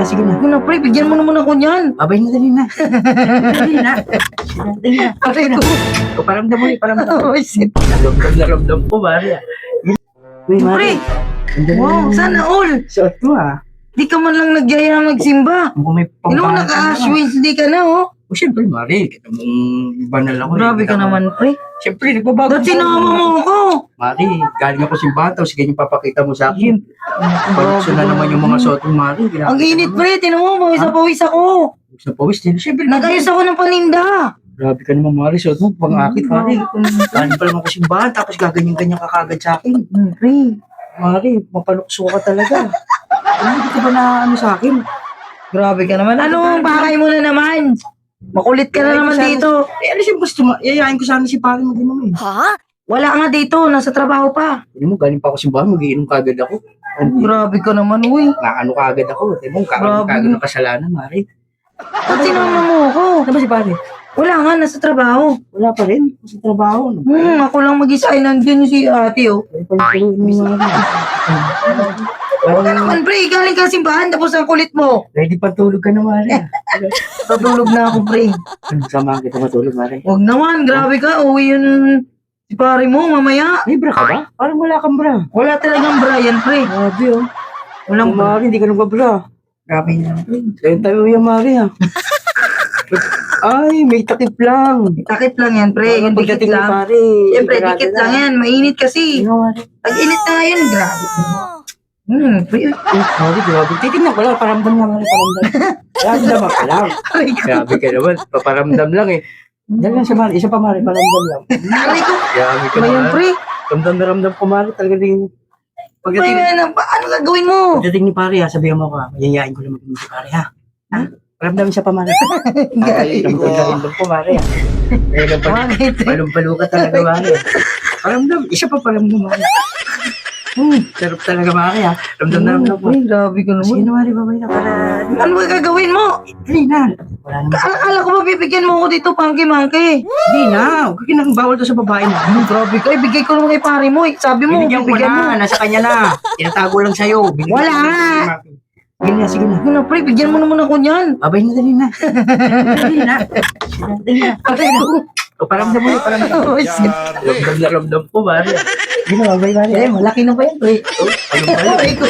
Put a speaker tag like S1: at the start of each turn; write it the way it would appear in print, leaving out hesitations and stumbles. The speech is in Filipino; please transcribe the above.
S1: Sige na.
S2: Ano, pre, bigyan mo naman ako niyan.
S1: Abay na, dali na. Dali na. Dali na.
S2: Aray ko.
S1: Paramdam mo, paramdam.
S2: Oh, shit.
S1: Naramdam ko, Maria. Uy,
S2: Pre, wow, sana all.
S1: Suot mo,
S2: Di ka man lang nagyaya magsimba.
S1: Kung may
S2: Ino,
S1: pangpangan
S2: naka-ashwins, di ka na, oh.
S1: O, siyempre, Mari. Kita mong banal ako.
S2: Grabe ka naman, pre.
S1: Siyempre, nagbabago.
S2: Ba't sinama mo ako?
S1: Mari, galing ako simbahan, tapos ganyan papakita mo sa akin. Pagkso na naman yung mga suot mo, Mari.
S2: Ang init, pre. Tinan mo, pawis na pawis ako.
S1: Pawis na pawis din. Siyempre,
S2: Nagayos ako ng paninda.
S1: grabe ka naman, Mari. Suot mo, pang-akit, Mari. Galing pa naman ako simbahan, tapos gaganyan-ganyan ka kagad sa akin.
S2: Pre,
S1: Mari, mapalukso ka talaga. Hindi ka ba na ano sa akin?
S2: grabe ka naman. Ano, bakay mo na naman. Makulit ka na naman dito.
S1: Eh, ano siya gusto mo? Yayain ko sana si pare mo din mo eh.
S2: Wala nga dito, nasa trabaho pa.
S1: Hindi mo, galing pa ako simbahan, magiinom kagad ako.
S2: Grabe ka naman, uy.
S1: Naano kagad ako. Hindi mo, kagad ng kasalanan, Mari.
S2: Ba't sinama mo ako?
S1: Ano ba si pare?
S2: Wala nga, nasa trabaho.
S1: Wala pa rin. Sa trabaho. Ano?
S2: Ako lang mag-isa. Nandun si ate, oh.
S1: Ano pa yung tuloy mo, Mari?
S2: Huwag ka naman, pre. Galing ka simbahan, tapos ang kulit mo.
S1: Ready pa tulog ka na, Mari.
S2: Tatulog na ako, pre.
S1: Samahan kita matulog, Mari.
S2: Huwag naman, grabe ka. Uwi yun si pare mo, mamaya.
S1: May bra ka ba? Parang wala kang bra.
S2: Wala talagang Brian, pre.
S1: Grabe, oh.
S2: Walang
S1: Mari, hindi ka nagbabra.
S2: Grabe na.
S1: Kaya tayo yung Mari, ha. Ay, may takip lang.
S2: Takip lang yan, pre. Yung dikit
S1: Pagdating ni
S2: lang.
S1: pare.
S2: Siyempre, dikit lang yan. Mainit kasi.
S1: Ano, Mari?
S2: Pag-init na yan, grabe. Pre.
S1: Mari, grabe. Titignan ko lang, paramdam nga, Mari, paramdam. Paramdam ka lang.
S2: Aray ko.
S1: Grabe ka naman, paparamdam lang eh. Dali lang siya, Mari. Isa pa, Mari, paramdam lang.
S2: Aray ko.
S1: Grabe ka
S2: Ba yan,
S1: naman.
S2: pre?
S1: Ramdam na ramdam ko, Mari. Talaga din.
S2: Pre, ano gagawin mo?
S1: Pagdating ni pare, ha, sabihan mo ko, ha. Mayayain ko naman si pare, ha. Ha? Paramdam siya pa, Mari. Ay, ramdam ko, Mari, ha. Kaya
S2: Bakit?
S1: palong-palo ka talaga, Mari. Paramdam. Isa pa paramdam, Mari. Sarap talaga, Mari, ha. Ramdam na ramdam ko.
S2: Ay, grabe ka naman.
S1: Sige na, Mari, babay na para...
S2: Ano ba gagawin mo?
S1: Dali na. Wala naman.
S2: Akala ko ba bibigyan mo ako dito, pangki-mangki?
S1: Hindi na. Huwag ka bawal to sa babae na.
S2: Grabe ka, ibigay ko naman kay pare mo. Sabi mo,
S1: Binigyan ko
S2: bibigyan mo.
S1: na. Nasa kanya na. Tinatago lang sa'yo.
S2: Wala nga.
S1: Sige na, sige na.
S2: Ano, pre, bigyan mo naman ako niyan.
S1: Babay na, dali na. Dali na. Dali na.
S2: Aray ko.
S1: O, paramdam mo, paramdam.
S2: Oh, shit.
S1: Ramdam na ramdam ko, Mari. Sige na, babay, Mari.
S2: Eh, malaki na ba yan, pre?
S1: Ano ba yun?
S2: Aray ko.